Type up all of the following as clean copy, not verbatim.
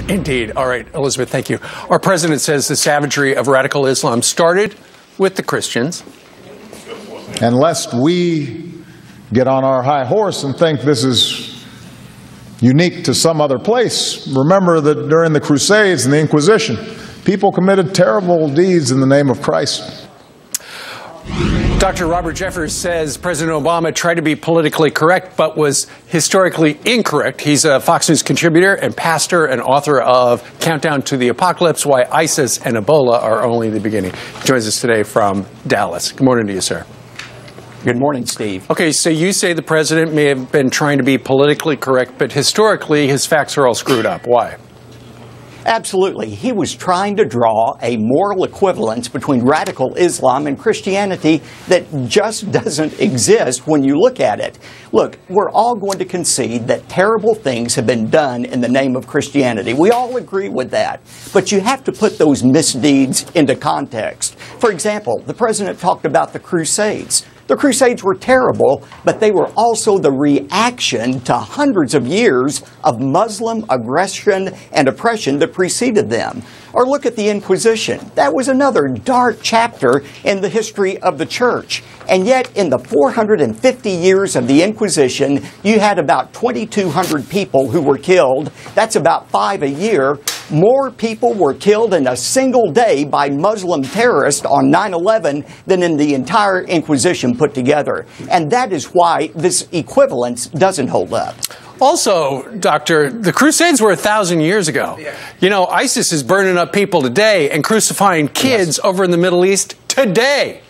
Indeed. All right, Elizabeth, thank you. Our president says the savagery of radical Islam started with the Christians. And lest we get on our high horse and think this is unique to some other place, remember that during the Crusades and the Inquisition, people committed terrible deeds in the name of Christ. Dr. Robert Jeffers says President Obama tried to be politically correct but was historically incorrect. He's a Fox News contributor and pastor and author of Countdown to the Apocalypse, Why ISIS and Ebola Are Only the Beginning. He joins us today from Dallas. Good morning to you, sir. Good morning, Steve. Okay, so you say the president may have been trying to be politically correct, but historically his facts are all screwed up. Why? Absolutely. He was trying to draw a moral equivalence between radical Islam and Christianity that just doesn't exist when you look at it. Look, we're all going to concede that terrible things have been done in the name of Christianity. We all agree with that. But you have to put those misdeeds into context. For example, the president talked about the Crusades. The Crusades were terrible, but they were also the reaction to hundreds of years of Muslim aggression and oppression that preceded them. Or look at the Inquisition. That was another dark chapter in the history of the church. And yet, in the 450 years of the Inquisition, you had about 2,200 people who were killed. That's about 5 a year. More people were killed in a single day by Muslim terrorists on 9/11 than in the entire Inquisition put together. And that is why this equivalence doesn't hold up. Also, Doctor, the Crusades were 1,000 years ago. You know, ISIS is burning up people today and crucifying kids over in the Middle East today.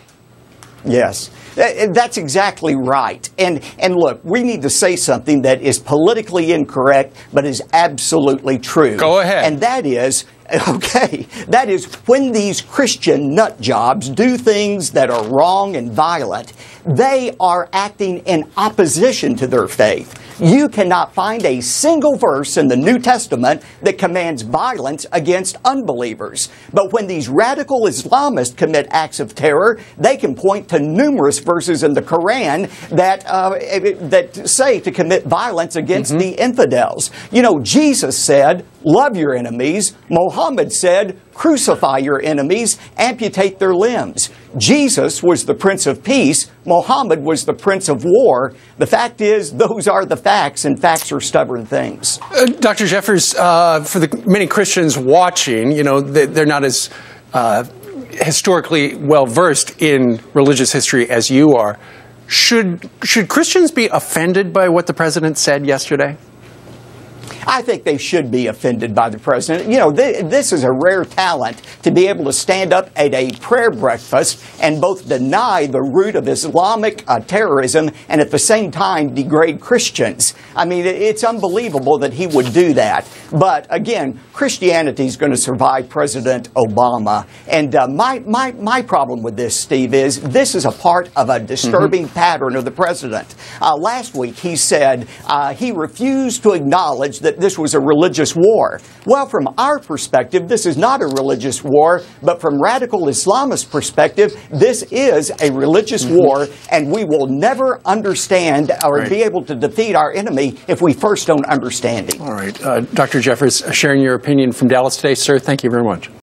Yes. That's exactly right. And look, we need to say something that is politically incorrect, but is absolutely true. Go ahead. And that is, that is when these Christian nut jobs do things that are wrong and violent, they are acting in opposition to their faith. You cannot find a single verse in the New Testament that commands violence against unbelievers. But when these radical Islamists commit acts of terror, they can point to numerous verses in the Quran that say to commit violence against the infidels. You know, Jesus said, love your enemies. Muhammad said, crucify your enemies, amputate their limbs. Jesus was the Prince of Peace. Muhammad was the Prince of War. The fact is, those are the facts, and facts are stubborn things. Dr. Jeffers, for the many Christians watching, you know, they're not as historically well-versed in religious history as you are. Should Christians be offended by what the president said yesterday? I think they should be offended by the president. You know, this is a rare talent to be able to stand up at a prayer breakfast and both deny the root of Islamic terrorism and at the same time degrade Christians. I mean, it's unbelievable that he would do that. But again, Christianity is going to survive President Obama. And my problem with this, Steve, is this is a part of a disturbing pattern of the president. Last week, he said he refused to acknowledge that this was a religious war. Well, from our perspective, this is not a religious war, but from radical Islamist perspective, this is a religious war, and we will never understand or be able to defeat our enemy if we first don't understand him. All right. Dr. Jeffers, sharing your opinion from Dallas today, sir. Thank you very much.